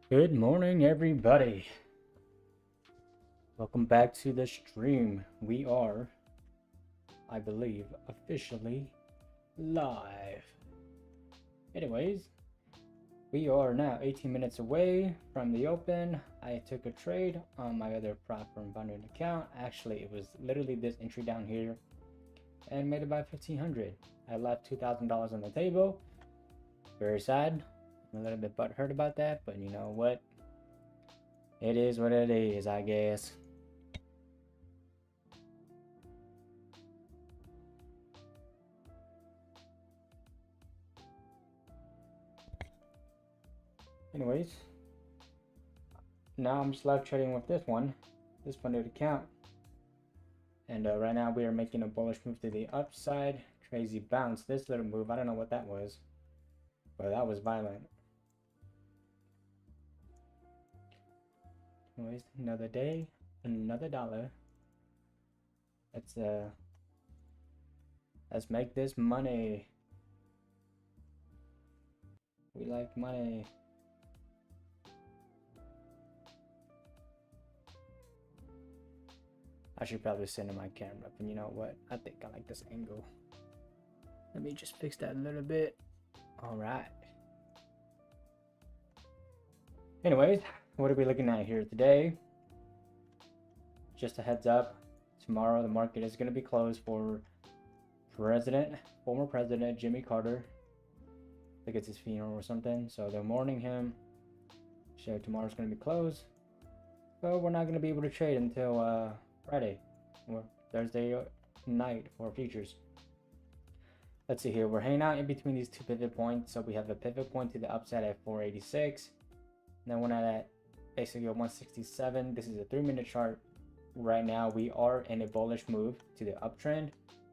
Good morning, everybody. Welcome back to the stream. We are, I believe, officially live. Anyways, we are now 18 minutes away from the open. I took a trade on my other prop firm funded account. Actually, it was literally this entry down here and made about 1,500. I left $2,000 on the table. Very sad. I'm a little bit butthurt about that, but you know what? It is what it is, I guess. Anyways, now I'm just live trading with this funded account. And right now we are making a bullish move to the upside. Crazy bounce. This little move, I don't know what that was, but that was violent. Anyways, another day, another dollar. Let's make this money. We like money. I should probably center my camera up, and you know what? I think I like this angle. Let me just fix that a little bit. All right. Anyways, what are we looking at here today? Just a heads up. Tomorrow the market is going to be closed for former President Jimmy Carter. I think it's his funeral or something. So they're mourning him. So tomorrow's going to be closed. So we're not going to be able to trade until Friday or Thursday night for futures. Let's see here. We're hanging out in between these two pivot points. So we have a pivot point to the upside at 486. And then one at basically 167. This is a 3-minute chart. Right now we are in a bullish move to the uptrend,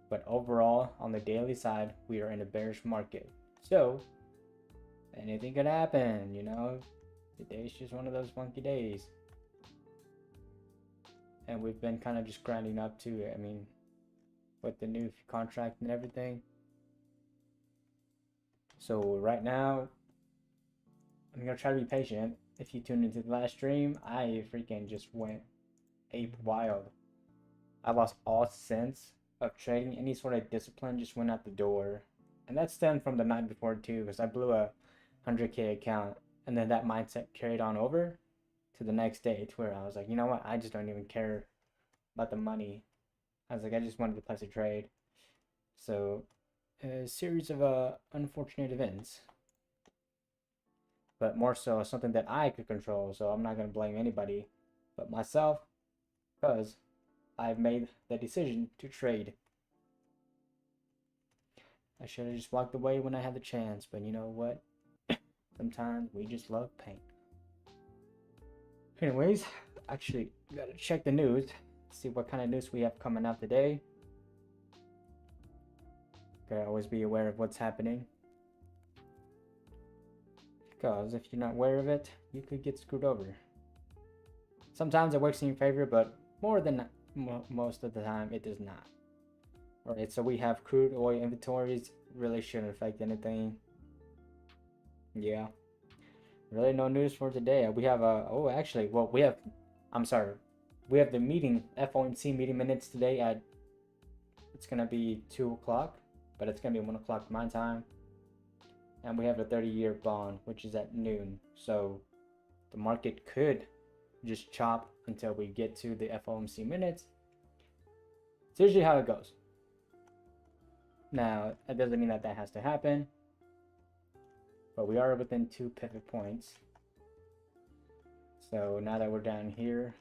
but overall on the daily side we are in a bearish market. So anything could happen, you know. Today's just one of those funky days. And we've been kind of just grinding up to it. I mean, with the new contract and everything. So right now, I'm gonna try to be patient. If you tuned into the last stream, I freaking just went ape wild. I lost all sense of trading. Any sort of discipline just went out the door. And that stemmed from the night before too, because I blew a 100K account. And then that mindset carried on over to the next day to where I was like, you know what, I just don't even care about the money. I was like, I just wanted to place a trade. So a series of unfortunate events, but more so something that I could control. So I'm not going to blame anybody but myself, because I've made the decision to trade. I should have just walked away when I had the chance, but you know what, sometimes we just love pain. Anyways, actually gotta check the news, see what kind of news we have coming out today. Gotta always be aware of what's happening, because if you're not aware of it, you could get screwed over. Sometimes it works in your favor, but more than most of the time it does not. Alright, so we have crude oil inventories. Really shouldn't affect anything. Yeah, really no news for today. We have we have the meeting, FOMC meeting minutes today at, it's gonna be 2 o'clock, but it's gonna be 1 o'clock my time. And we have a 30-year bond, which is at noon. So the market could just chop until we get to the FOMC minutes. It's usually how it goes. Now, that doesn't mean that that has to happen, but we are within 2 pivot points. So now that we're down here,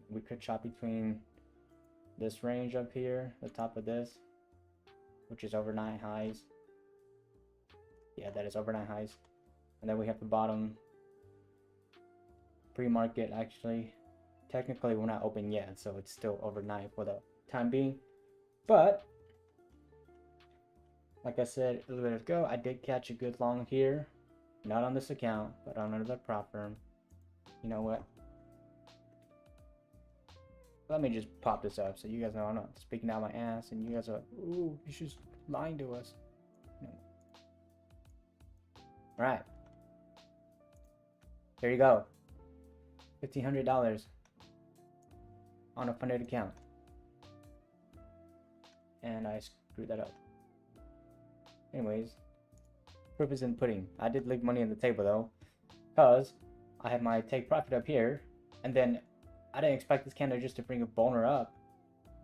we could chop between this range up here, the top of this, which is overnight highs. Yeah, that is overnight highs. And then we have the bottom pre-market. Actually, technically we're not open yet, so it's still overnight for the time being. But like I said a little bit ago, I did catch a good long here. Not on this account, but on another prop firm. You know what? Let me just pop this up so you guys know I'm not speaking out my ass and you guys are, ooh, you're just lying to us. No. Alright. There you go. $1,500 on a funded account. And I screwed that up. Anyways, proof is in the pudding. I did leave money on the table though, because I had my take profit up here, and then I didn't expect this candle just to bring a boner up,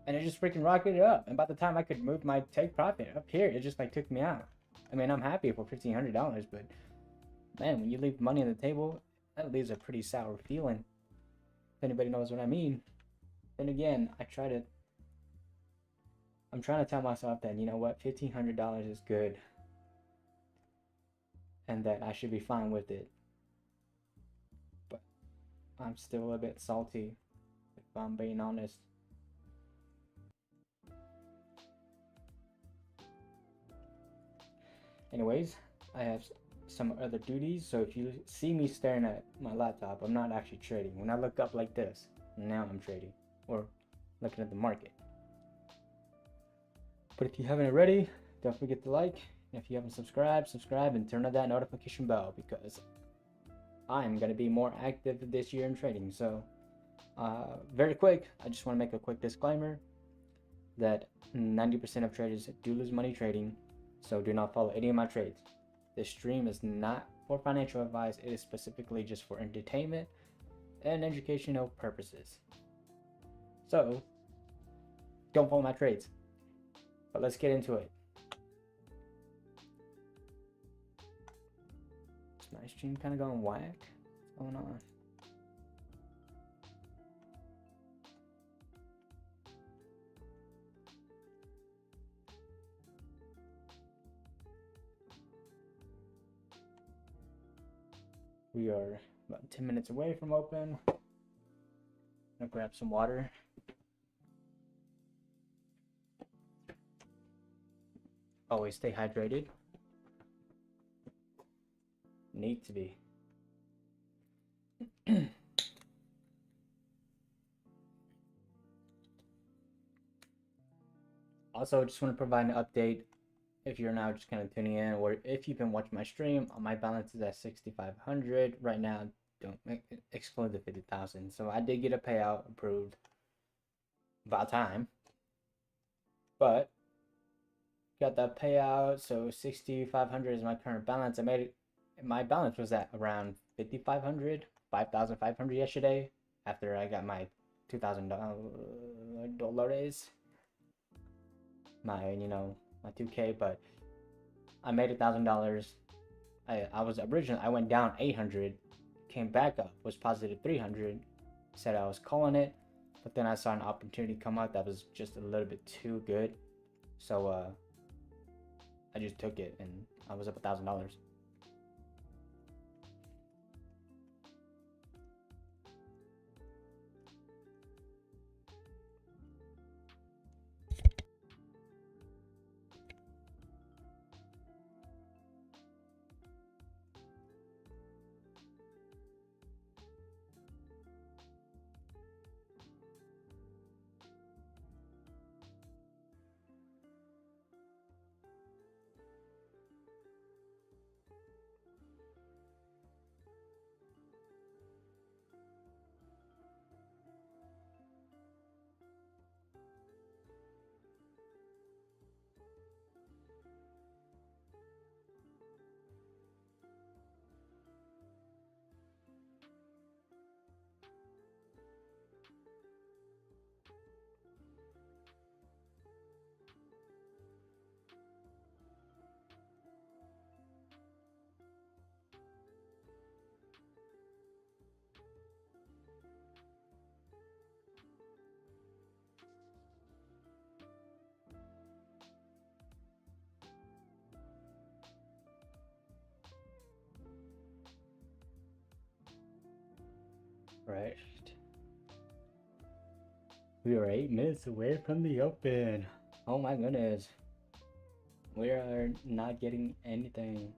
and it just freaking rocketed up. And by the time I could move my take profit up here, it just like took me out. I mean, I'm happy for $1,500, but man, when you leave money on the table, that leaves a pretty sour feeling. If anybody knows what I mean. Then again, I'm trying to tell myself that, you know what, $1,500 is good, and that I should be fine with it. But I'm still a bit salty, if I'm being honest. Anyways, I have some other duties, so if you see me staring at my laptop, I'm not actually trading. When I look up like this, now I'm trading, or looking at the market. But if you haven't already, don't forget to like, and if you haven't subscribed, subscribe and turn on that notification bell, because I'm going to be more active this year in trading. So very quick, I just want to make a quick disclaimer that 90% of traders do lose money trading, so do not follow any of my trades. This stream is not for financial advice. It is specifically just for entertainment and educational purposes. So don't follow my trades. But let's get into it. Is my stream kind of going whack? What's going on? We are about 10 minutes away from open. I'll grab some water. Always stay hydrated. Need to be. Also, just want to provide an update. If you're now just kind of tuning in, or if you've been watching my stream, my balance is at 6,500 right now. Don't exclude the 50,000. So I did get a payout approved. About time. But got that payout, so 6,500 is my current balance. I made it. My balance was at around 5,500, 5,500 yesterday, after I got my $2,000 my my 2K. But I made $1,000. I went down 800, came back up, was positive 300, said I was calling it, but then I saw an opportunity come up that was just a little bit too good, so I just took it, and I was up $1,000. Right. We are 8 minutes away from the open. Oh my goodness. We are not getting anything.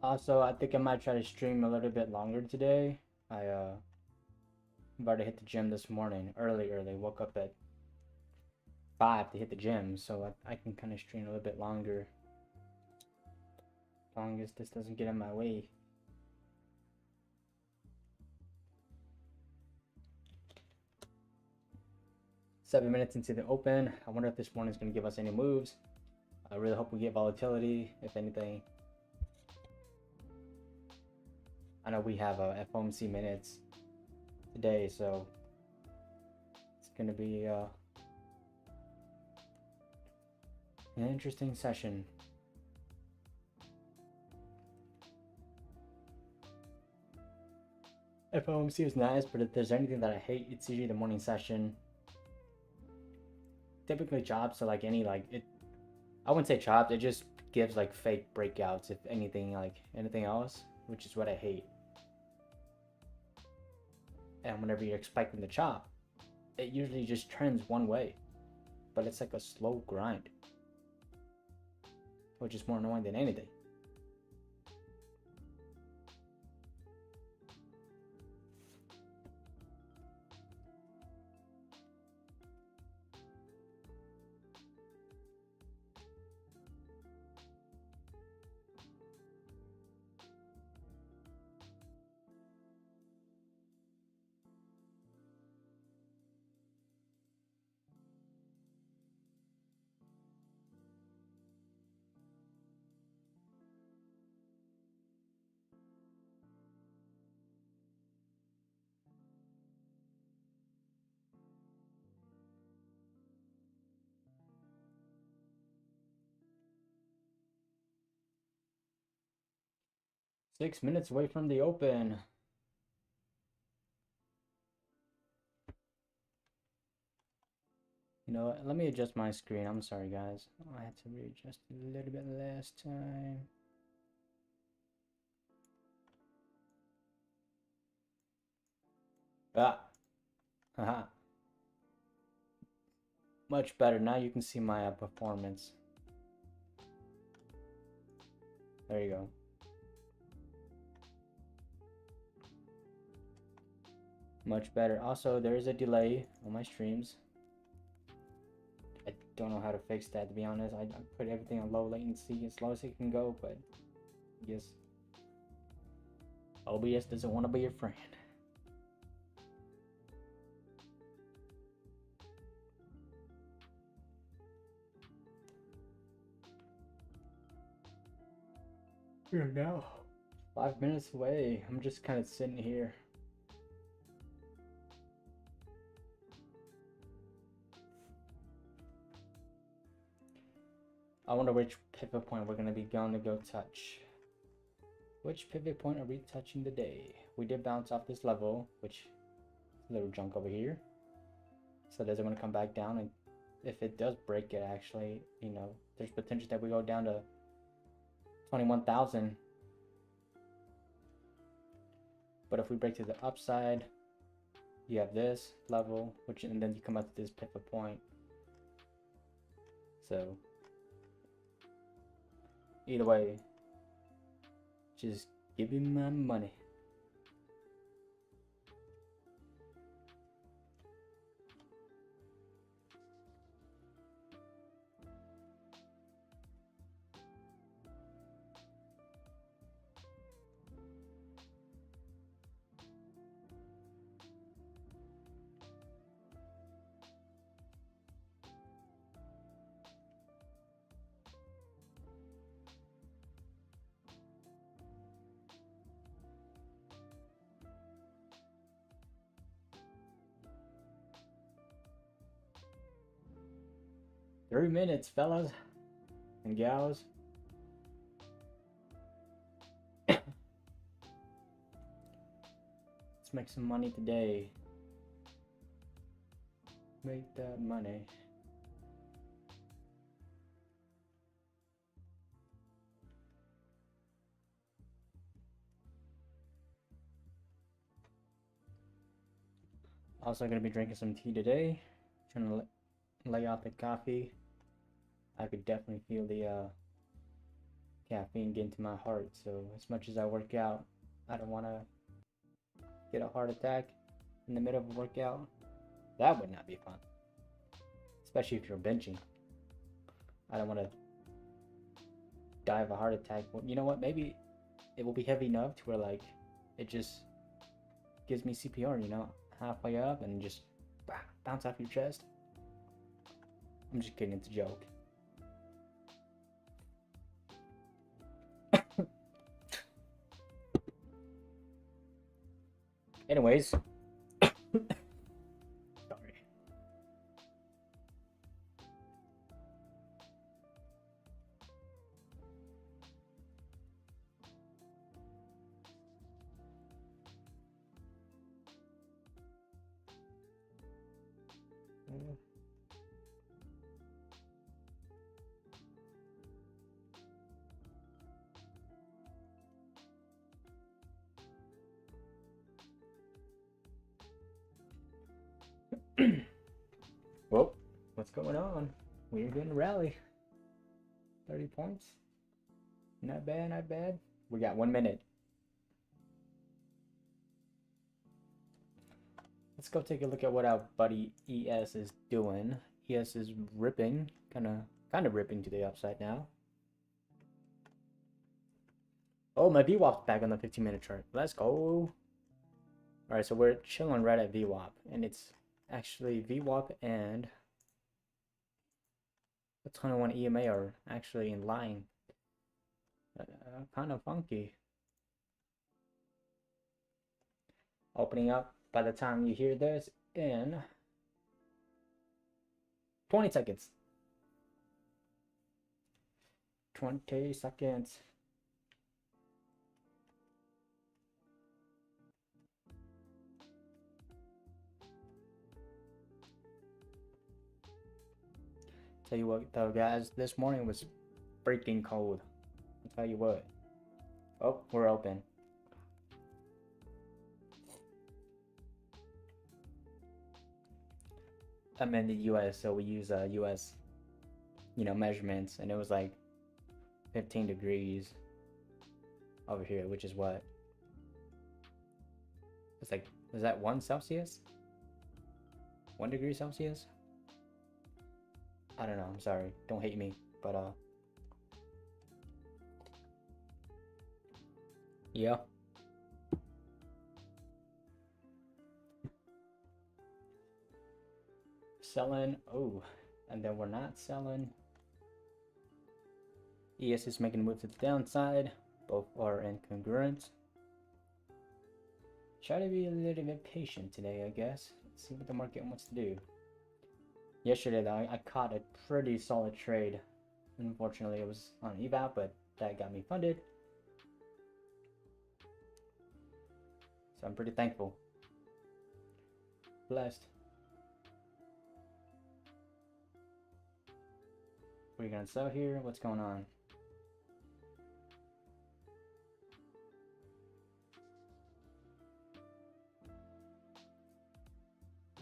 Also, I think I might try to stream a little bit longer today. I'm about to hit the gym this morning, early. Woke up at 5 to hit the gym, so I can kind of stream a little bit longer. As long as this doesn't get in my way. Seven minutes into the open. I wonder if this morning's going to give us any moves. I really hope we get volatility, if anything. I know we have FOMC minutes today, so it's going to be an interesting session. FOMC is nice, but if there's anything that I hate, it's usually the morning session. Typically chops, so like any like it, I wouldn't say chopped. It just gives like fake breakouts, if anything, like anything else, which is what I hate. And whenever you're expecting the chop, it usually just trends one way, but it's like a slow grind, which is more annoying than anything. Six minutes away from the open. You know what? Let me adjust my screen. I'm sorry, guys. I had to readjust it a little bit last time. Ah, haha. Much better. Now you can see my performance. There you go. Much better. Also, there is a delay on my streams. I don't know how to fix that, to be honest. I put everything on low latency as low as it can go, but yes, OBS doesn't want to be your friend. Here now. 5 minutes away. I'm just kind of sitting here. I wonder which pivot point we're going to be going to go touch. Which pivot point are we touching today? We did bounce off this level, which is a little junk over here. So does it want to come back down? And if it does break it, actually, you know, there's potential that we go down to 21,000. But if we break to the upside, you have this level, which, and then you come up to this pivot point. So either way, just give me my money. Three minutes, fellas and gals. Let's make some money today. Make that money. Also gonna be drinking some tea today. Trying to lay off the coffee. I could definitely feel the caffeine get into my heart. So as much as I work out, I don't want to get a heart attack in the middle of a workout. That would not be fun, especially if you're benching. I don't want to die of a heart attack. Well, you know what? Maybe it will be heavy enough to where like it just gives me CPR, you know, halfway up and just bounce off your chest. I'm just kidding, it's a joke. Anyways, sorry. Well, what's going on? We're getting a rally. 30 points. Not bad, not bad. We got 1 minute. Let's go take a look at what our buddy ES is doing. ES is ripping, kind of ripping to the upside now. Oh, my VWAP's back on the 15-minute chart. Let's go. All right, so we're chilling right at VWAP, and it's actually VWAP and the 21 EMA are actually in line. Kind of funky. Opening up by the time you hear this in 20 seconds. 20 seconds. Tell you what though, guys, this morning was freaking cold. I'll tell you what. Oh, we're open. I'm in the US, so we use US, you know, measurements, and it was like 15 degrees over here, which is what? It's like, is that 1 Celsius? 1 degree Celsius? I don't know, I'm sorry. Don't hate me, but yeah. Selling, oh, and then we're not selling. ES is making a move to the downside. Both are incongruent. Try to be a little bit patient today, I guess. Let's see what the market wants to do. Yesterday, though, I caught a pretty solid trade. Unfortunately, it was on eval, but that got me funded. So I'm pretty thankful. Blessed. What are you gonna sell here? What's going on?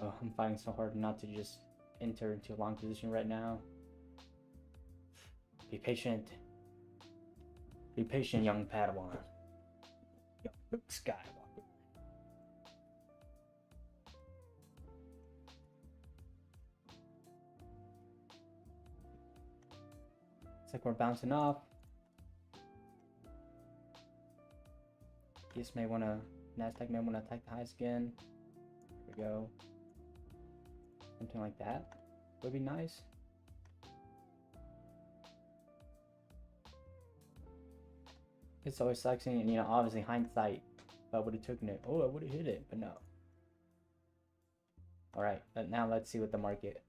Oh, I'm fighting so hard not to just enter into a long position right now. Be patient. Be patient, young Padawan. Young Luke Skywalker. It's like we're bouncing off. This may want to, Nasdaq may want to attack the highs again. Here we go. Something like that would be nice. It's always sucks, and you know, obviously hindsight, if I would have taken it, oh, I would have hit it, but no. All right, but now let's see what the market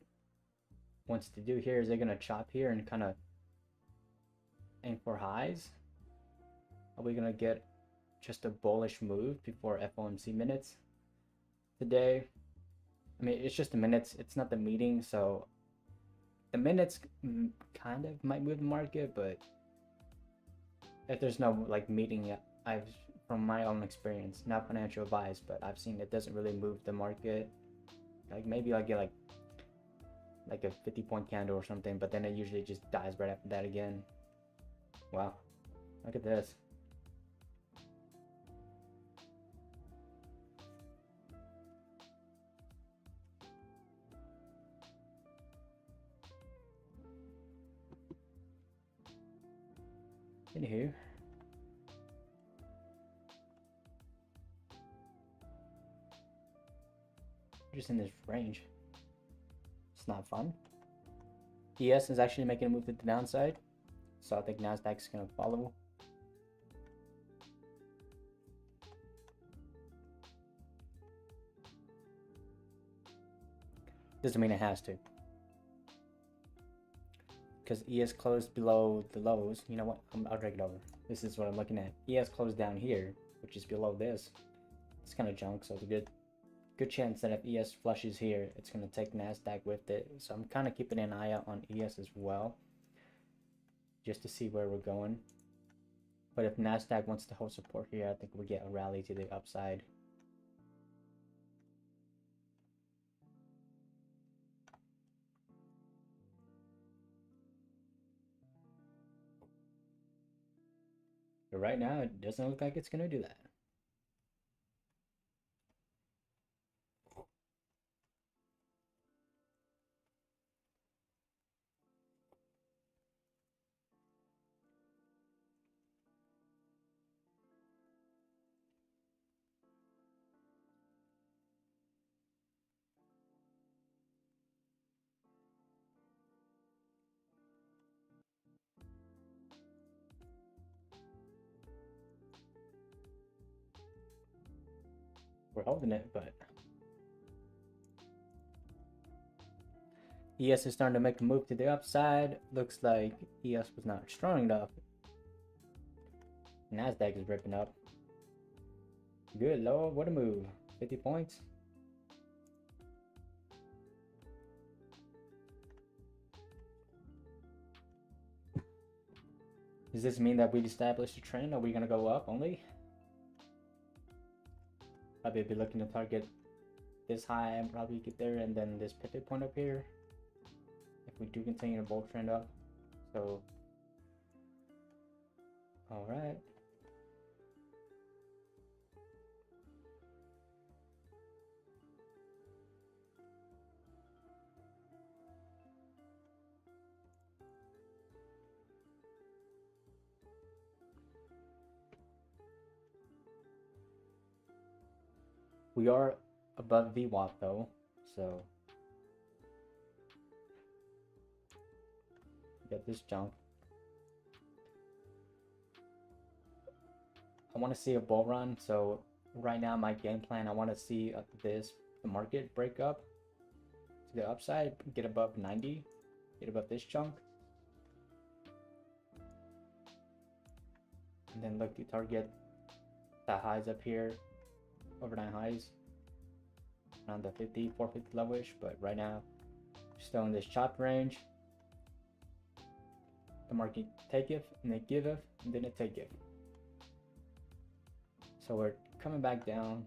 wants to do here. Is it gonna chop here and kind of aim for highs? Are we gonna get just a bullish move before FOMC minutes today? I mean, it's just the minutes. It's not the meeting, so the minutes kind of might move the market, but if there's no like meeting, I've from my own experience, not financial advice, but I've seen it doesn't really move the market. Like maybe I get like a 50-point candle or something, but then it usually just dies right after that again. Wow. Look at this. Anywho, just in this range. It's not fun. ES is actually making a move to the downside, so I think Nasdaq's gonna follow. Doesn't mean it has to, because ES closed below the lows. You know what? I'll drag it over. This is what I'm looking at. ES closed down here, which is below this. It's kind of junk, so it's a good chance that if ES flushes here, it's going to take Nasdaq with it. So I'm kind of keeping an eye out on ES as well, just to see where we're going. But if Nasdaq wants to hold support here, I think we get a rally to the upside. But right now, it doesn't look like it's going to do that. We're holding it, but ES is starting to make a move to the upside. Looks like ES was not strong enough. Nasdaq is ripping up. Good lord, what a move. 50 points. Does this mean that we've established a trend? Are we going to go up only? Probably be looking to target this high and probably get there, and then this pivot point up here if we do continue to bull trend up. So all right, we are above VWAP though, so get this jump. I want to see a bull run, so right now my game plan, I want to see the market break up to the upside, get above 90, get above this chunk, and then look to target the highs up here, overnight highs around the 450 level-ish. But right now still in this chop range. The market taketh and it giveth and then it taketh. So we're coming back down.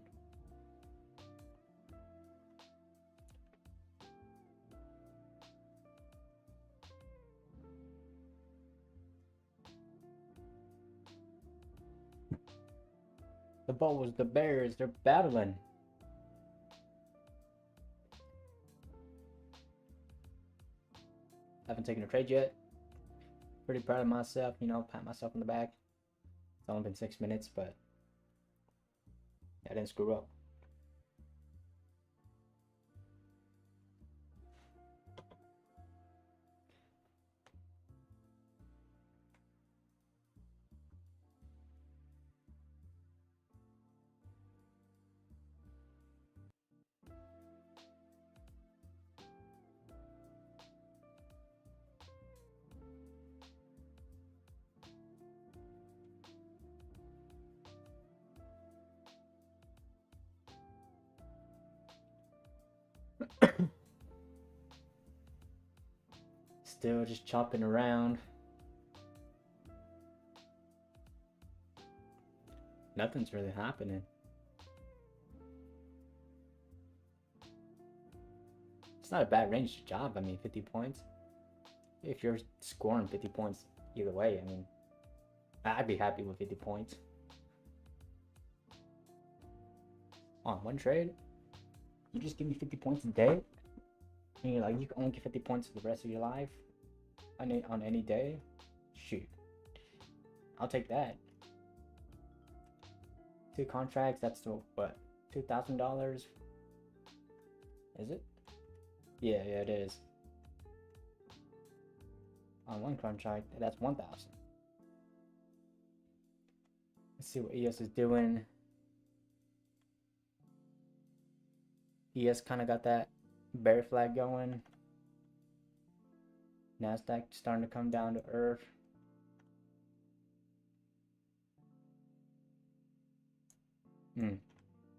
The bulls, the bears, they're battling. Haven't taken a trade yet. Pretty proud of myself, you know, pat myself on the back. It's only been 6 minutes, but I didn't screw up. Still just chopping around. Nothing's really happening. It's not a bad range job. I mean, 50 points. If you're scoring 50 points either way, I mean, I'd be happy with 50 points. On one trade? You just give me 50 points a day? And you're like, you can only get 50 points for the rest of your life? On any day? Shoot. I'll take that. 2 contracts, that's still, what, $2,000? Is it? Yeah, it is. On 1 contract, that's 1,000. Let's see what ES is doing. ES kind of got that bear flag going. Nasdaq starting to come down to earth.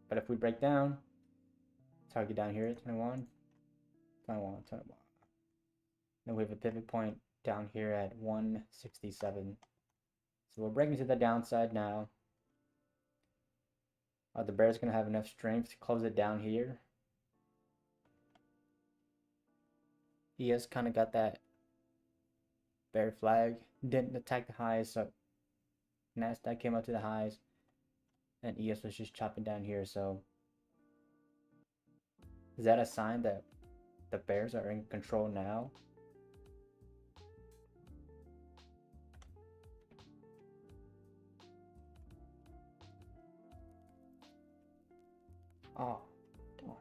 But if we break down, target down here at 21. Then we have a pivot point down here at 167. So we're breaking to the downside now. Are the bears going to have enough strength to close it down here? ES kind of got that bear flag. Didn't attack the highs, so Nasdaq came up to the highs. And ES was just chopping down here, so is that a sign that the bears are in control now? Oh, darn.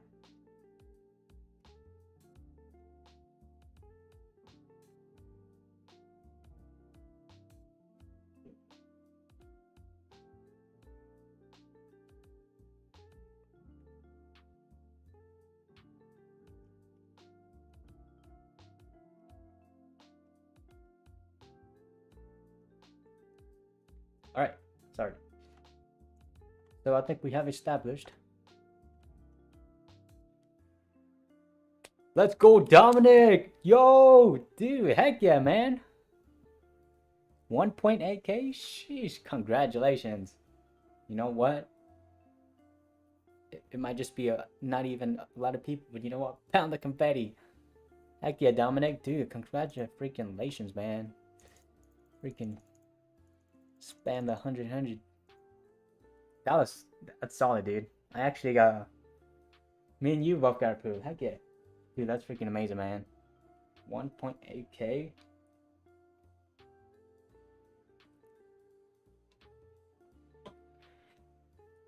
All right, sorry. So I think we have established. Let's go, Dominic! Yo, dude, heck yeah, man. 1.8K? Sheesh, congratulations. You know what? It might just be not even a lot of people, but you know what? Pound the confetti. Heck yeah, Dominic, dude, congratulations, man. Freaking spam the 100. That's solid, dude. I actually got, me and you both got approved. Heck yeah. Dude, that's freaking amazing, man. 1.8K.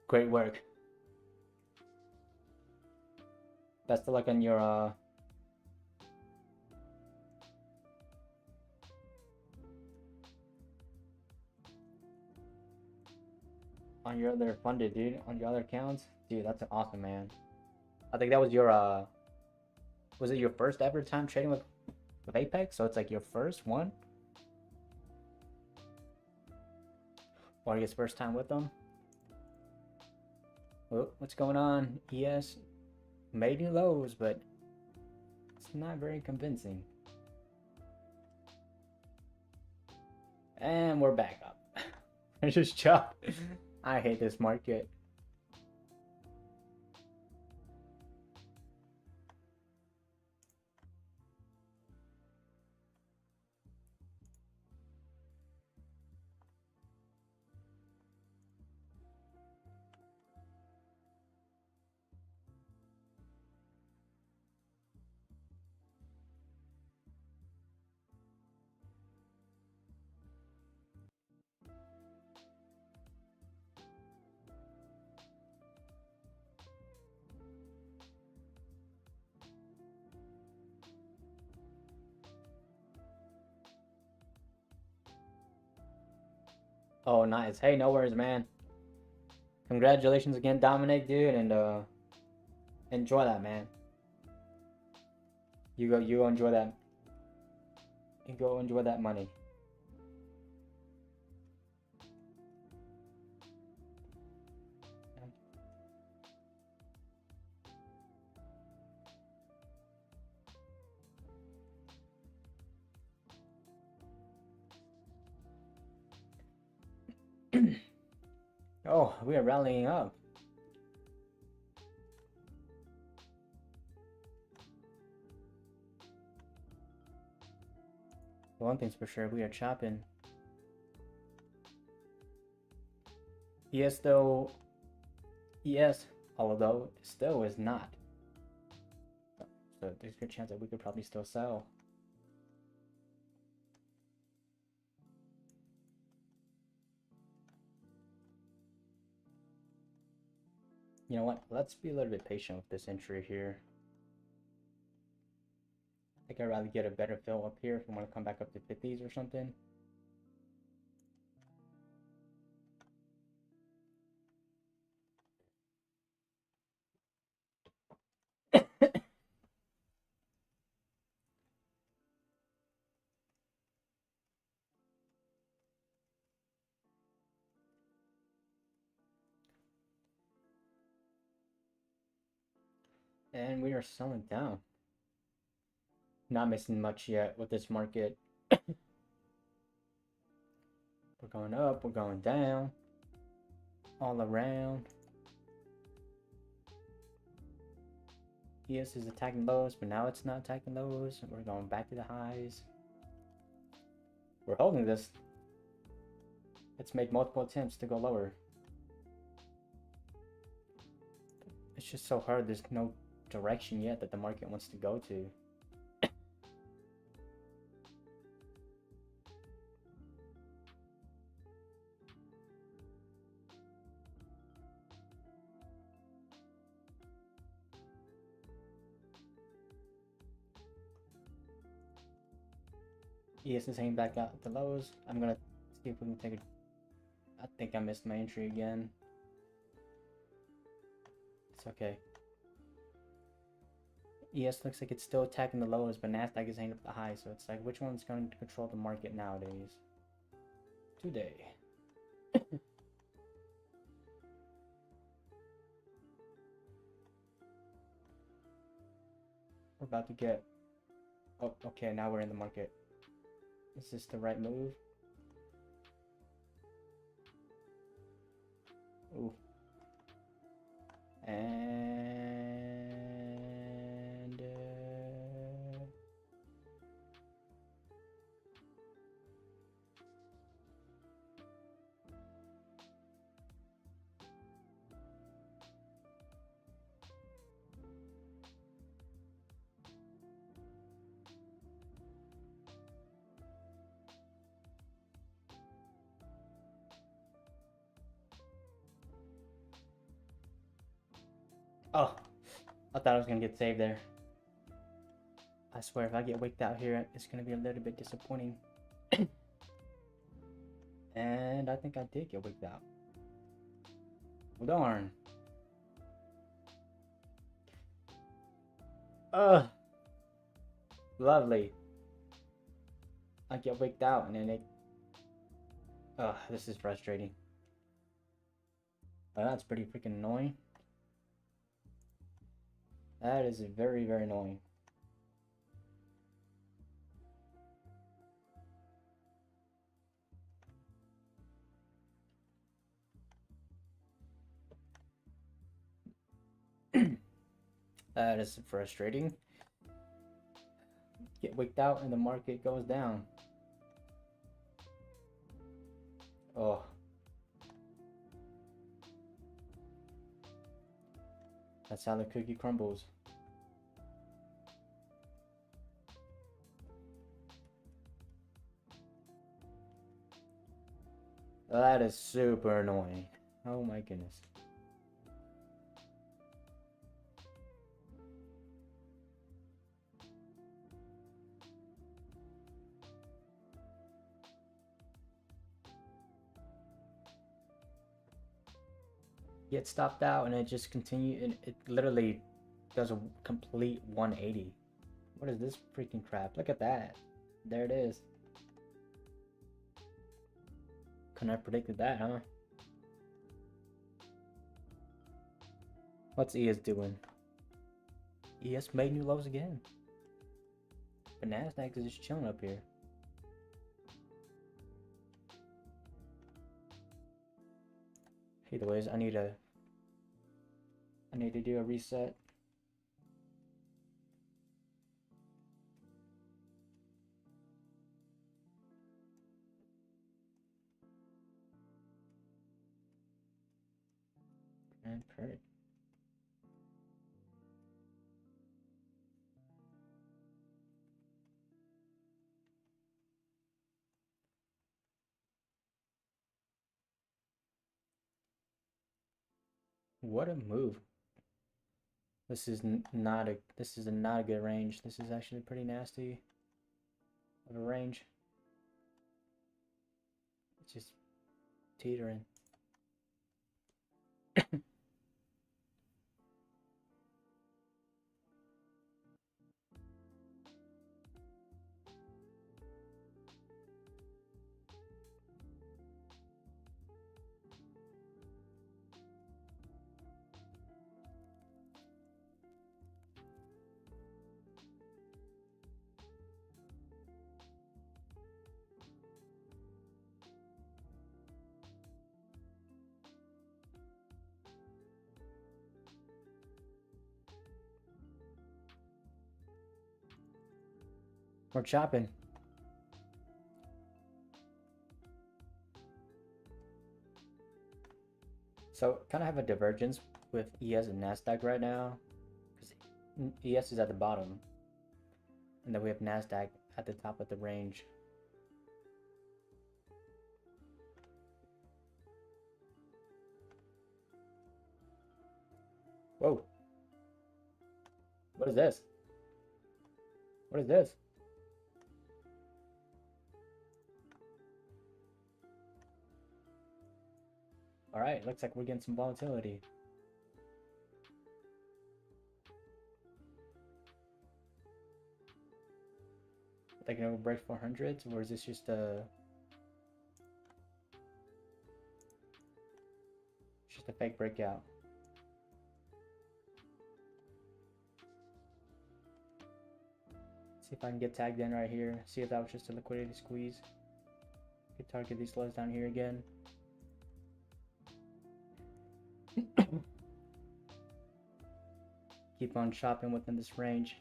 Great work. Best of luck on your other funded, dude, on your other accounts. Dude, that's awesome, man. I think that was your was it your first ever time trading with Apex? So it's like your first one? Or I guess first time with them? Oh, what's going on? ES made new lows, but it's not very convincing. And we're back up. I just chopped. I hate this market. Oh, nice. Hey, no worries, man. Congratulations again, Dominic, dude, and enjoy that, man. You go enjoy that. You go enjoy that money. Oh, we are rallying up. One thing's for sure, we are chopping. ES though, ES, although still is not. So there's a good chance that we could probably still sell. You know what? Let's be a little bit patient with this entry here. I think I'd rather get a better fill up here if we want to come back up to 50s or something. And we are selling down. Not missing much yet with this market. We're going up, we're going down, all around. ES is attacking lows, but now it's not attacking lows. We're going back to the highs. We're holding this. Let's make multiple attempts to go lower. It's just so hard. There's no direction yet that the market wants to go to. ES is hanging back out at the lows. I'm gonna see if we can take it. I think I missed my entry again. It's okay. ES looks like it's still attacking the lows, but Nasdaq is hanging up the high. So it's like, which one's going to control the market nowadays? Today. We're about to get... Oh, okay, now we're in the market. Is this the right move? Ooh. And... Oh, I thought I was gonna get saved there. I swear, if I get wicked out here, it's gonna be a little bit disappointing. And I think I did get wicked out. Well, darn. Ugh. Lovely. I get wicked out and then it... Ugh, this is frustrating. Well, that's pretty freaking annoying. That is very, very annoying. That is frustrating. Get wicked out and the market goes down. Oh. That's how the cookie crumbles. That is super annoying. Oh my goodness. Get stopped out and it just continues, and it literally does a complete 180. What is this freaking crap? Look at that. There it is. Couldn't have predicted that, huh? What's ES doing? ES made new lows again. But Nasdaq is just chilling up here. Either ways, I need to do a reset. man. Perfect. What a move. This is not a not a good range. This is actually pretty nasty of a range. It's just teetering. We're chopping. So kind of have a divergence with ES and Nasdaq right now, because ES is at the bottom, and then we have Nasdaq at the top of the range. Whoa! What is this? What is this? All right, looks like we're getting some volatility. Are they gonna break 400s, or is this just a fake breakout? See if I can get tagged in right here. See if that was just a liquidity squeeze. Could target these lows down here again. Keep on shopping within this range.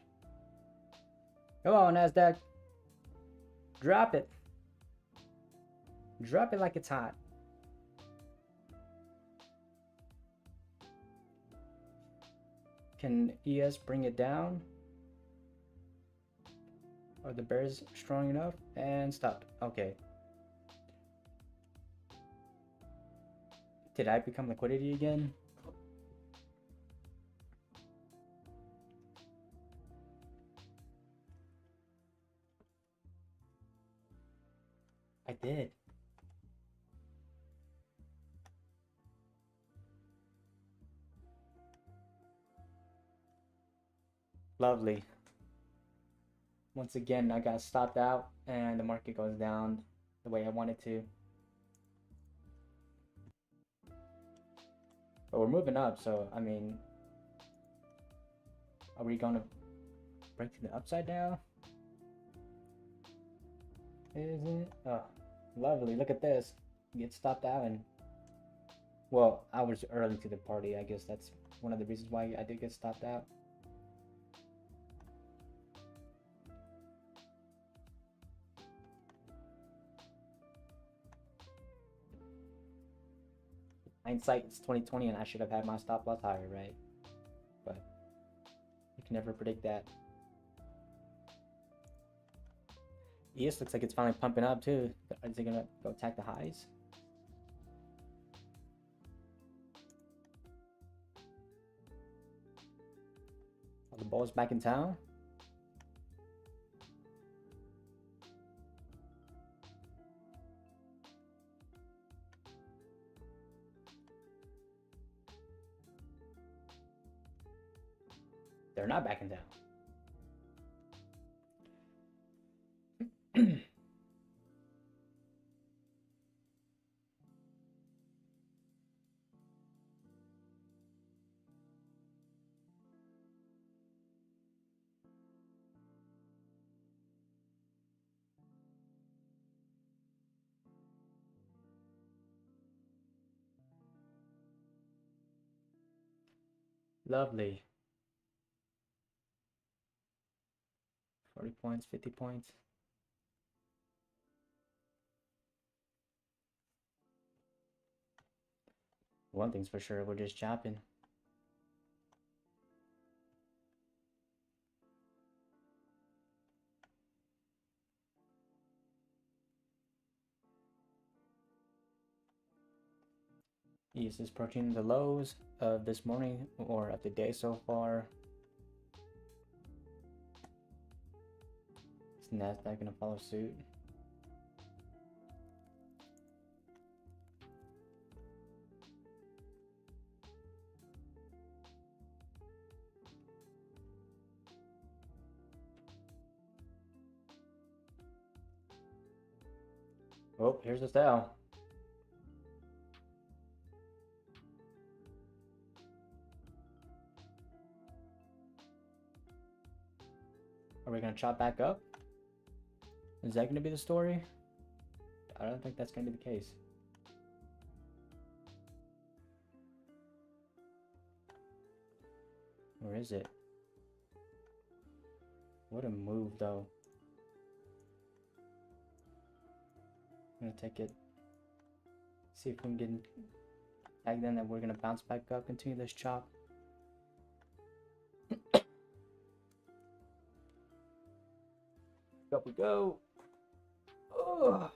Come on, Nasdaq. Drop it. Drop it like it's hot. Can ES bring it down? Are the bears strong enough? And stopped. Okay. Did I become liquidity again? I did. Lovely. Once again, I got stopped out and the market goes down the way I wanted to. But we're moving up, so I mean, are we gonna break to the upside now? Is it? Oh, lovely. Look at this. Get stopped out, and well, I was early to the party. I guess that's one of the reasons why I did get stopped out. Hindsight, it's 2020, and I should have had my stop loss higher, right? But you can never predict that. ES looks like it's finally pumping up too. Is it gonna go attack the highs? Are the bulls back in town? They're not back in town. Lovely. 40 points, 50 points. One thing's for sure, we're just chopping. Is this approaching the lows of this morning or of the day so far? Is Nasdaq gonna follow suit? Oh, here's the sell. Are we gonna chop back up? Is that gonna be the story? I don't think that's gonna be the case. Where is it? What a move, though. I'm gonna take it. See if we can get back then that we're gonna bounce back up, continue this chop. Up we go. Ugh.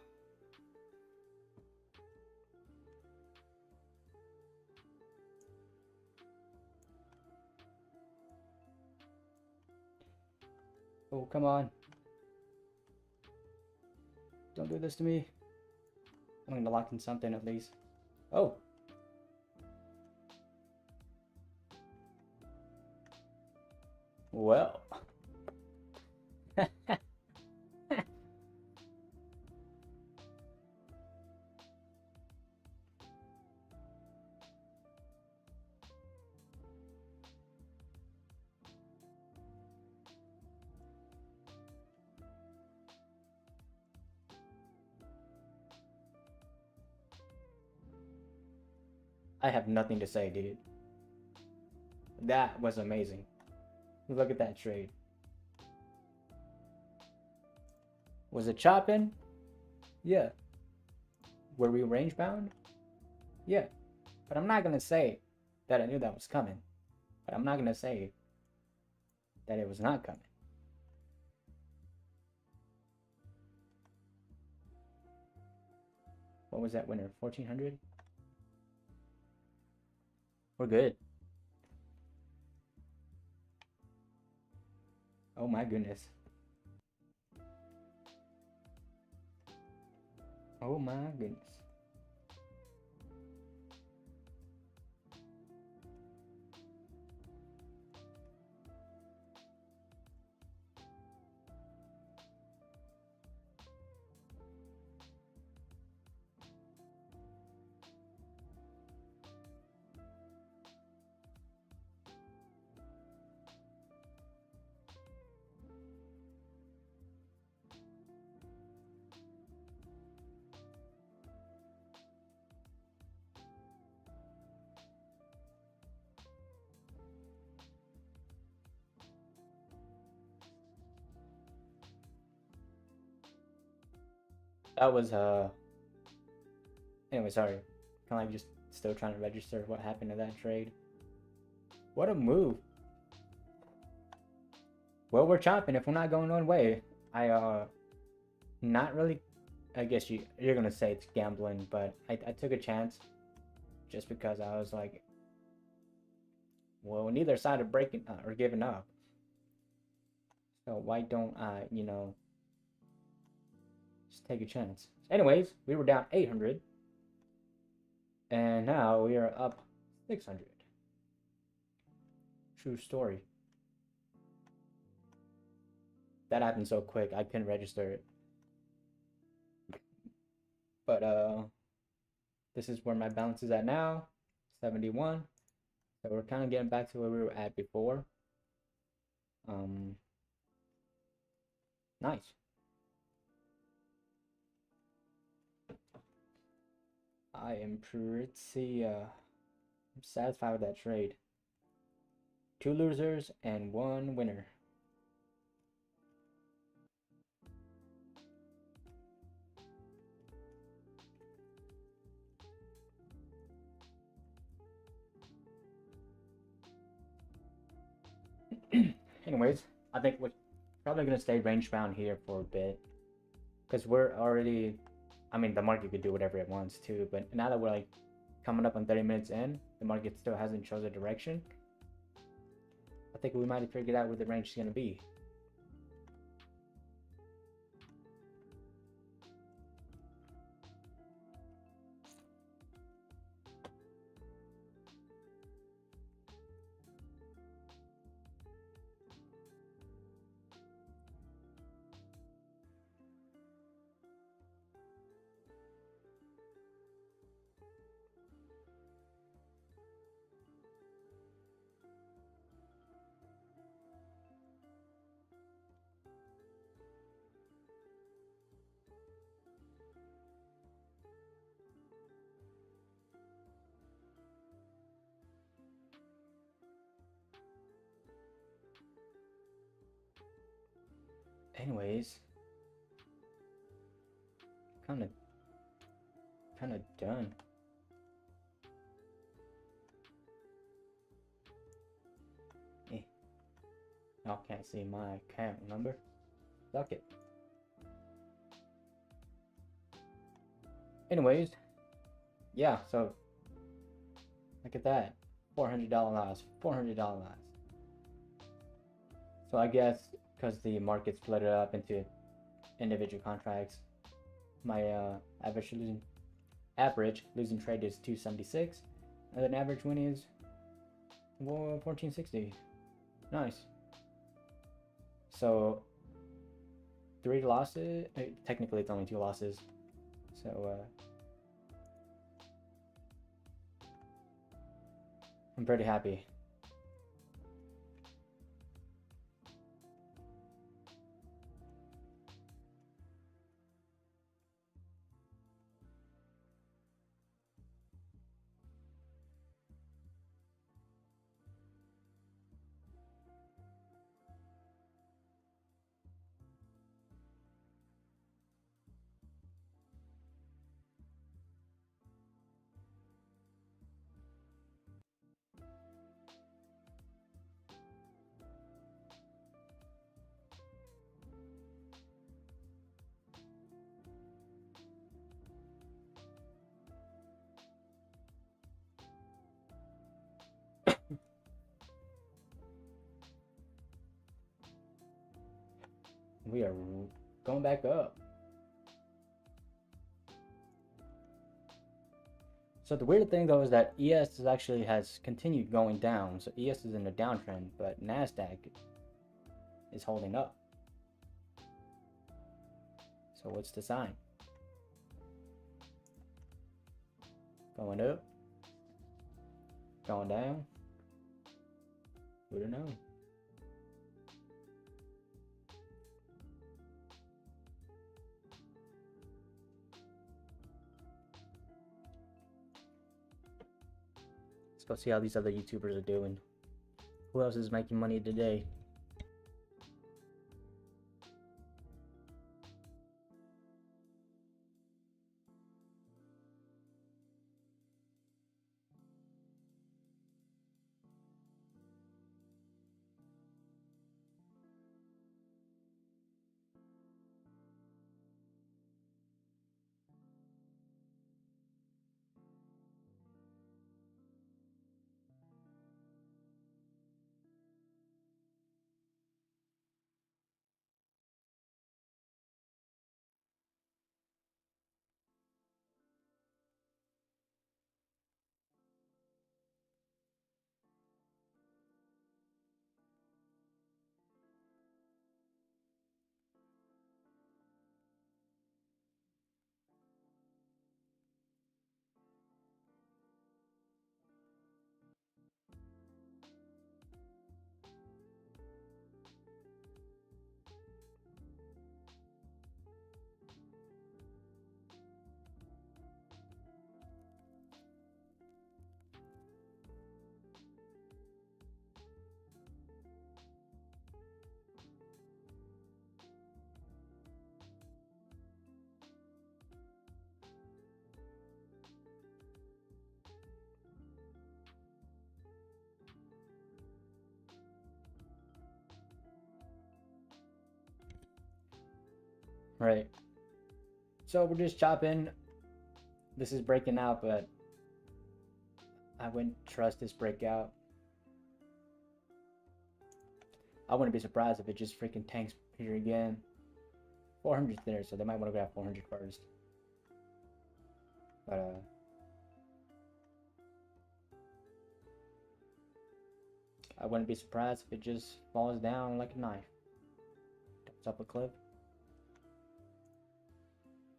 Oh, come on. Don't do this to me. I'm gonna lock in something at least. Oh. Well. I have nothing to say, dude. That was amazing. Look at that trade. Was it chopping? Yeah. Were we range bound? Yeah. But I'm not gonna say that I knew that was coming. But I'm not gonna say that it was not coming. What was that winner? 1400? We're good. Oh my goodness. Oh my goodness. That was anyway, sorry. Kinda like just still trying to register what happened to that trade. What a move. Well, we're chopping if we're not going one way. Not really, I guess you're gonna say it's gambling, but I took a chance just because I was like, well, neither side are breaking or giving up. So why don't I, just take a chance. Anyways, we were down 800. And now we are up 600. True story. That happened so quick, I couldn't register it. But this is where my balance is at now, 71. So we're kind of getting back to where we were at before. Nice. I am pretty satisfied with that trade. 2 losers and 1 winner. Anyways, I think we're probably going to stay range bound here for a bit. Because we're already, I mean, the market could do whatever it wants too. But now that we're like coming up on 30 minutes in, the market still hasn't chosen a direction. I think we might have figured out where the range is going to be. Anyways, kind of done. Y'all can't see my account number. Suck it. Anyways, yeah, so look at that. $400 loss. $400 loss. So I guess because the market split it up into individual contracts, my average losing trade is 276, and then average win is 1460. Nice. So 3 losses. Technically, it's only 2 losses. So I'm pretty happy. We are going back up. So the weird thing though is that ES has continued going down. So ES is in a downtrend, but Nasdaq is holding up. So what's the sign? Going up? Going down? Who don't know? Let's go see how these other YouTubers are doing. Who else is making money today? Right. So we're just chopping. This is breaking out, but I wouldn't trust this breakout. I wouldn't be surprised if it just freaking tanks here again. 400's there, so they might want to grab 400 first. But I wouldn't be surprised if it just falls down like a knife. Dumps up a cliff.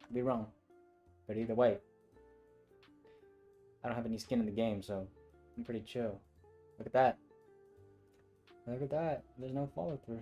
Could be wrong. But either way, I don't have any skin in the game, so I'm pretty chill. Look at that. Look at that. There's no follow through.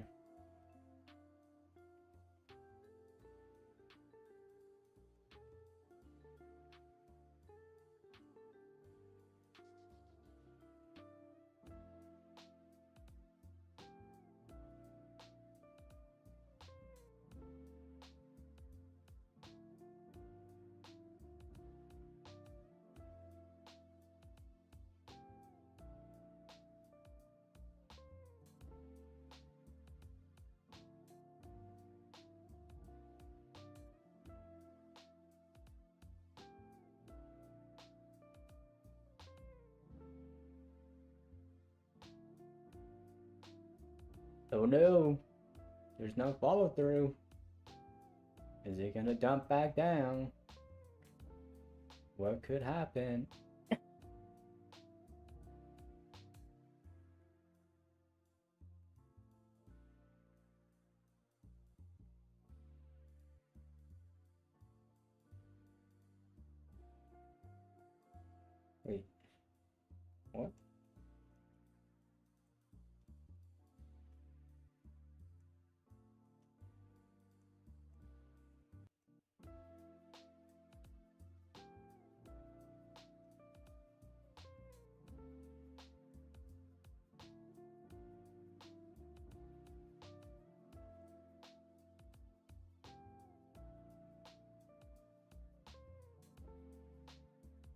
Oh no, there's no follow through. Is it gonna dump back down? What could happen? Wait, what?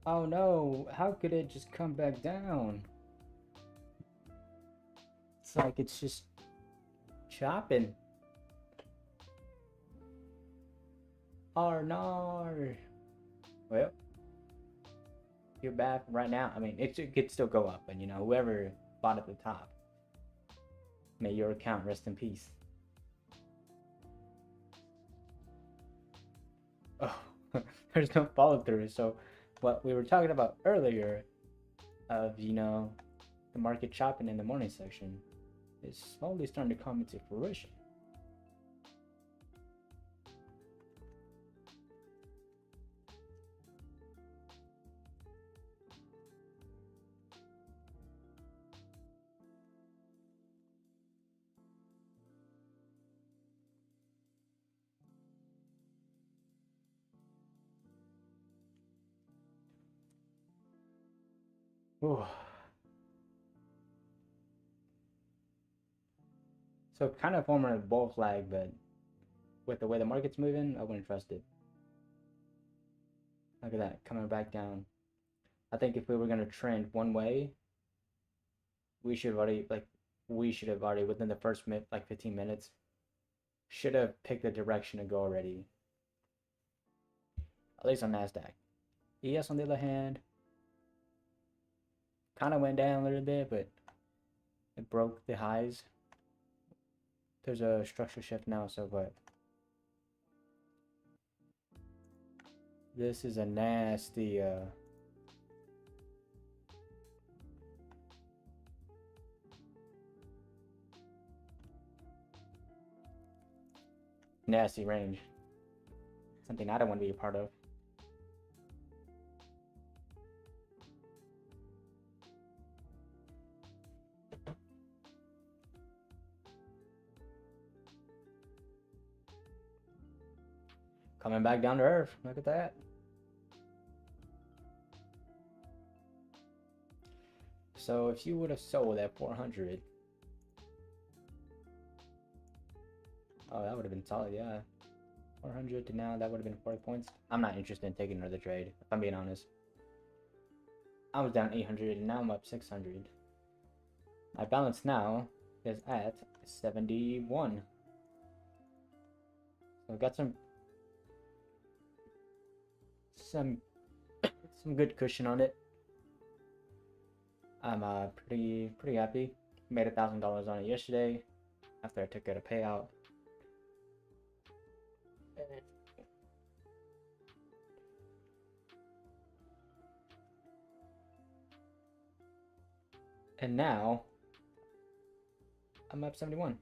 Oh no, how could it just come back down? It's like it's just chopping. Oh no. Well, you're back right now. I mean, it could still go up, and you know, whoever bought at the top, may your account rest in peace. Oh, there's no follow through. So, what we were talking about earlier, of you know, the market chopping in the morning section, is slowly starting to come into fruition. Ooh. So kind of forming a bull flag, but with the way the market's moving, I wouldn't trust it. Look at that, coming back down. I think if we were gonna trend one way, we should have already within the first 15 minutes, should have picked the direction to go already. At least on Nasdaq. ES on the other hand, kind of went down a little bit, but it broke the highs. There's a structural shift now, so what? This is a nasty nasty range. Something I don't want to be a part of. Coming back down to earth. Look at that. So if you would have sold at 400, oh, that would have been solid, yeah. 400 to now, that would have been 40 points. I'm not interested in taking another trade, if I'm being honest. I was down 800 and now I'm up 600. My balance now is at 71. So I've got some good cushion on it. I'm pretty happy. Made $1,000 on it yesterday after I took out a payout. And now I'm up 71.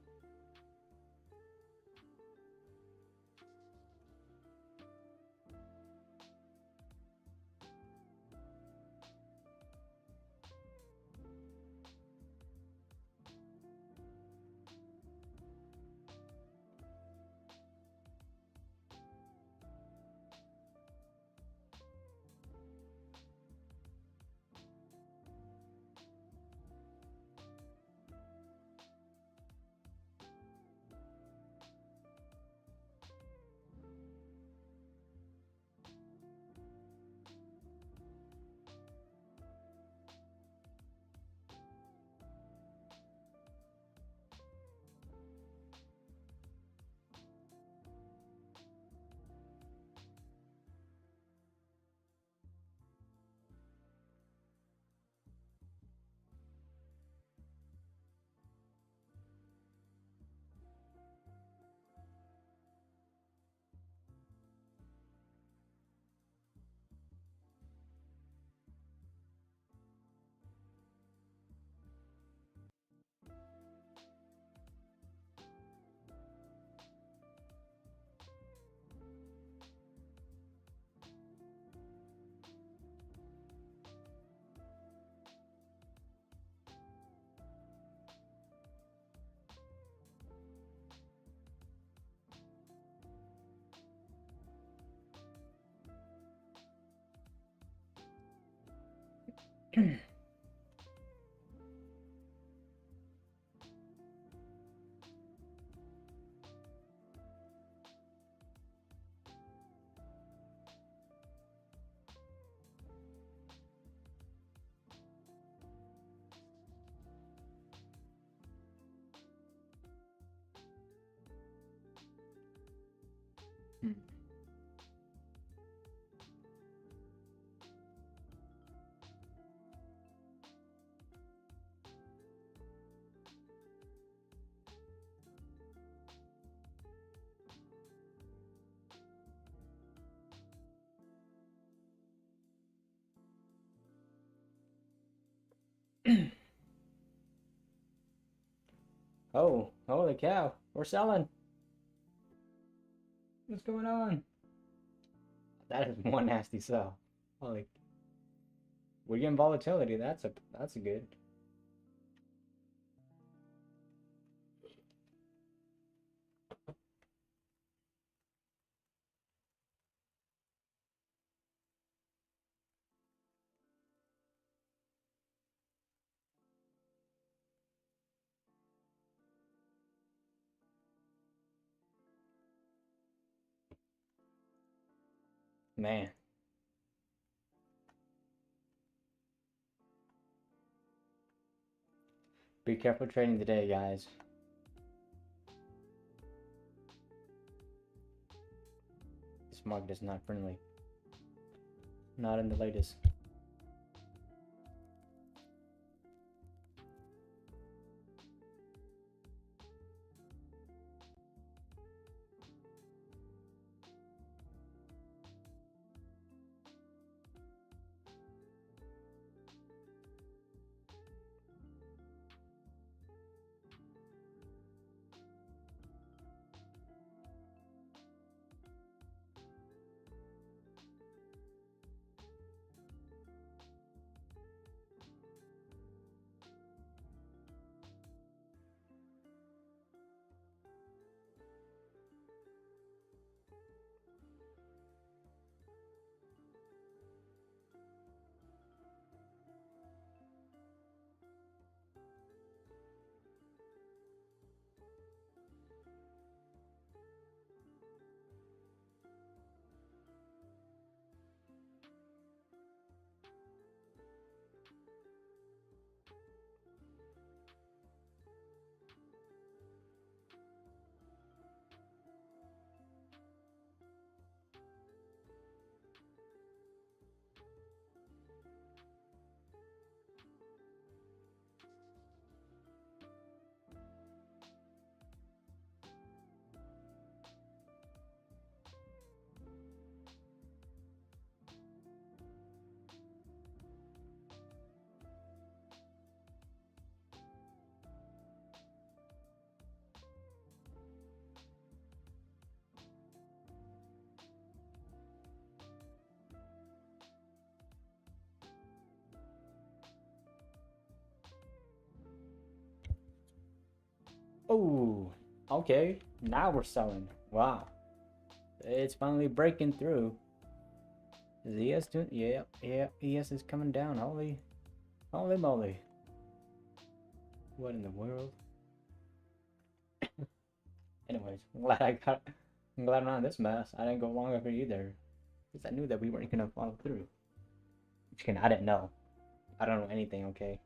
Oh, holy cow. We're selling. What's going on? That is one nasty sell. Holy. We're getting volatility. That's a good. Man. Be careful trading today, guys. This market is not friendly. Not in the latest. Oh, okay. Now we're selling. Wow. It's finally breaking through. Is ES doing? Yeah, yeah. ES is coming down. Holy moly. What in the world? Anyways, I'm glad I'm not in this mess. I didn't go long over either. Because I knew that we weren't gonna follow through. I didn't know. I don't know anything, okay?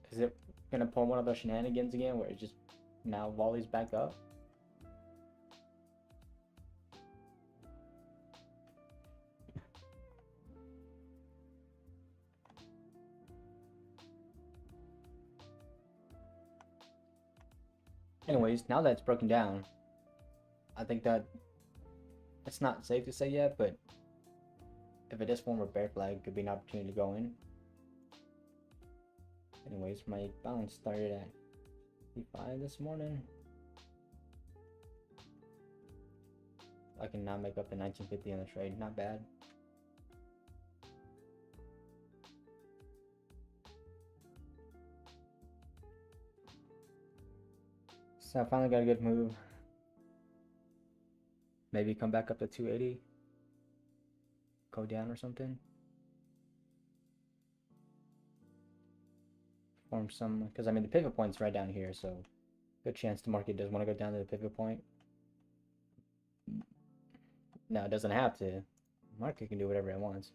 Is it gonna pull one of those shenanigans again where it just now volleys back up? Anyways, now that it's broken down, I think that it's not safe to say yet, but if it does form a bear flag, it could be an opportunity to go in. Anyways, my balance started at 55 this morning. I can now make up the 1950 on the trade. Not bad. So I finally got a good move. Maybe come back up to 280. Go down or something. Form some, because I mean the pivot point's right down here, so good chance the market does want to go down to the pivot point. No, it doesn't have to. The market can do whatever it wants.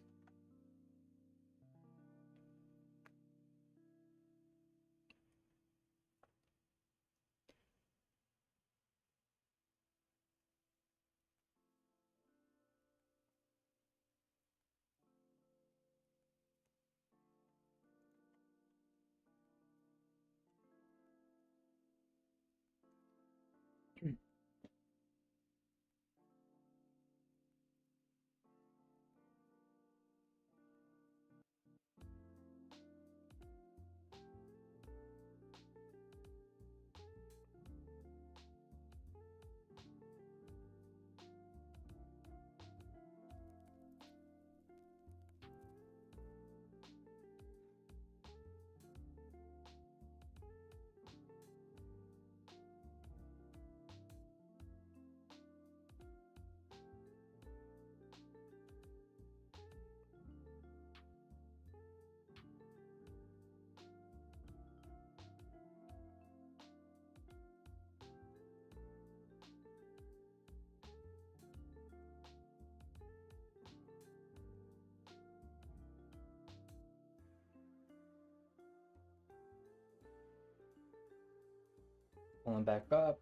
Pulling back up.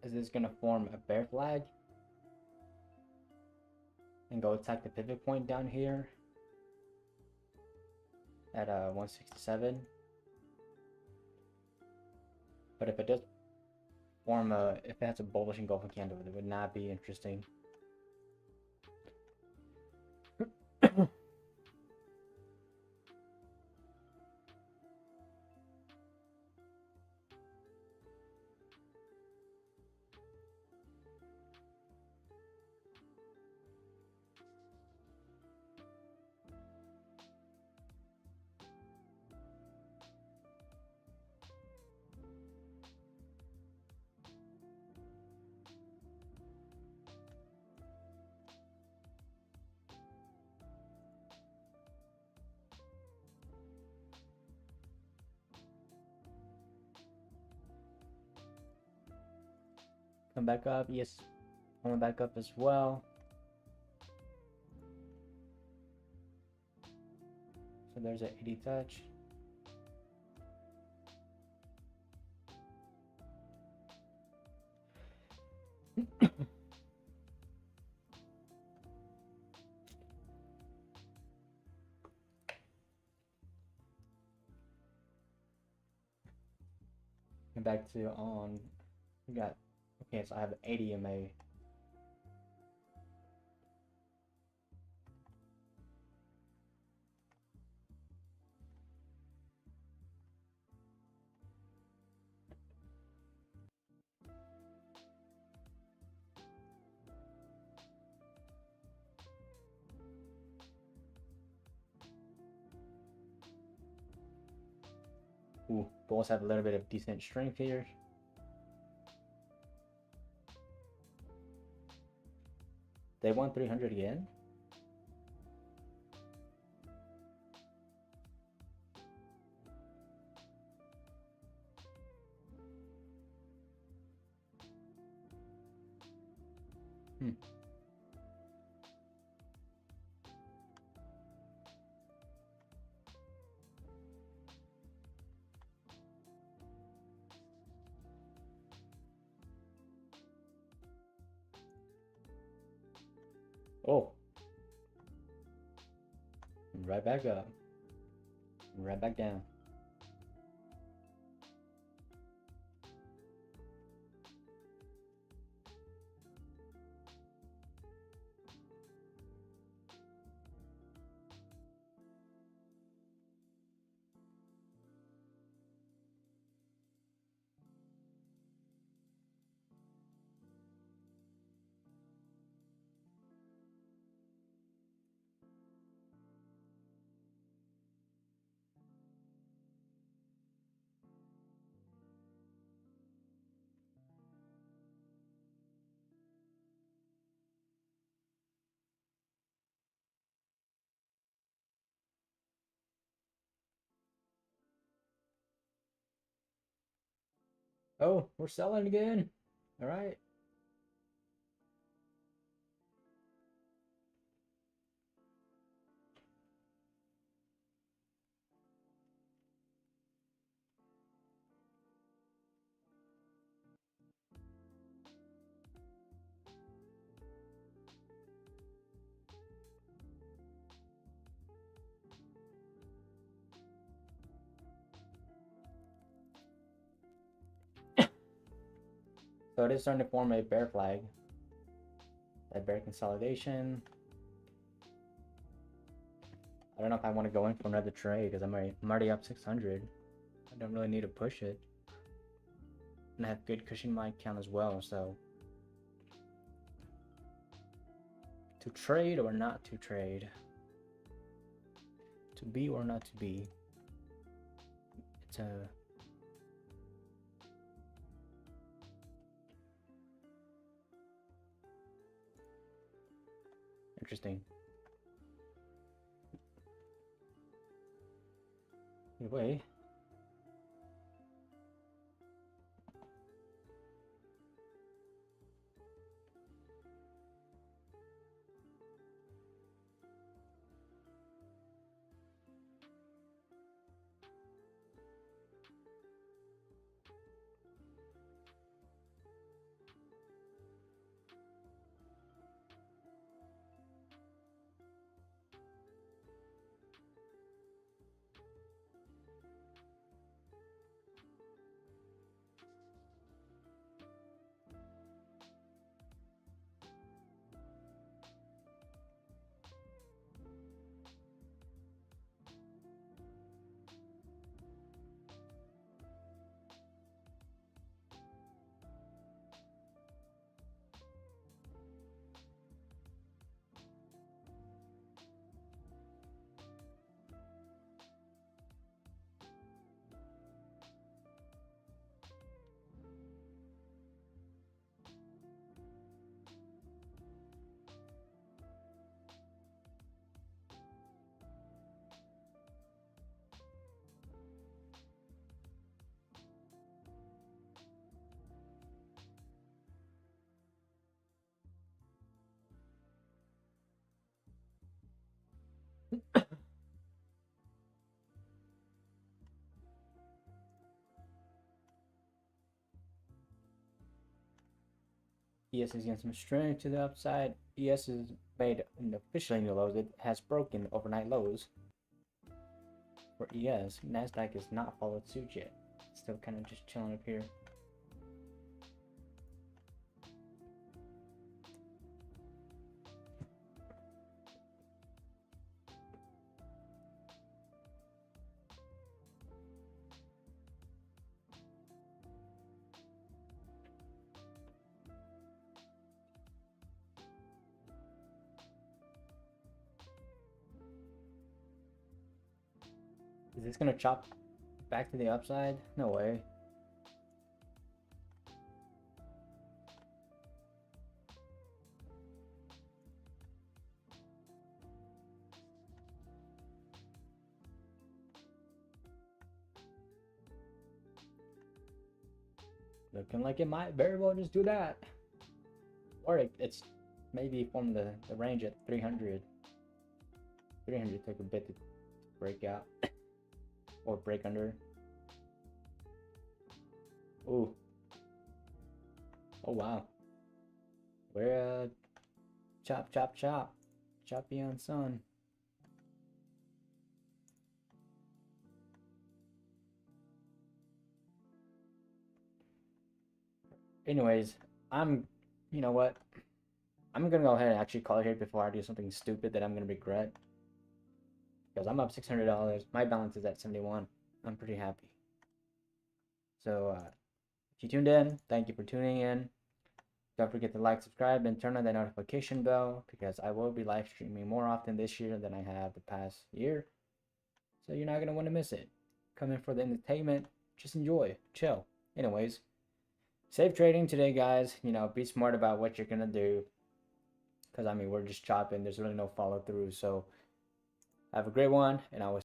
Is this gonna form a bear flag? And go attack the pivot point down here at 167. But if it does form if it has a bullish engulfing candle, it would not be interesting. Come back up, yes, coming back up as well. So there's an 80 touch. Come back to on We got, okay, so I have 80 MA. Ooh, bulls have a little bit of decent strength here. They won 300 again? Hmm. Oh. Right back up. Right back down. Oh, we're selling again. All right. So it is starting to form a bear flag. That bear consolidation. I don't know if I want to go in for another trade because I'm already up 600. I don't really need to push it. And I have good cushion in my account as well, so to trade or not to trade, to be or not to be, it's a interesting. Anyway, ES is getting some strength to the upside. ES is made officially new lows. It has broken overnight lows. For ES, Nasdaq has not followed suit yet. Still kind of just chilling up here. Is this gonna chop back to the upside? No way. Looking like it might very well just do that. Or it's maybe from the range at 300. 300 took a bit to break out. Or break under. Ooh. Oh wow. We're chop chop chop. Choppy on sun. Anyways, you know what? I'm gonna go ahead and actually call it here before I do something stupid that I'm gonna regret. Because I'm up $600. My balance is at 71. I'm pretty happy. So, if you tuned in, thank you for tuning in. Don't forget to like, subscribe, and turn on the notification bell because I will be live streaming more often this year than I have the past year. So you're not gonna want to miss it. Come in for the entertainment. Just enjoy. Chill. Anyways, safe trading today, guys. You know, be smart about what you're gonna do. Because, I mean, we're just chopping. There's really no follow through. So, have a great one, and I will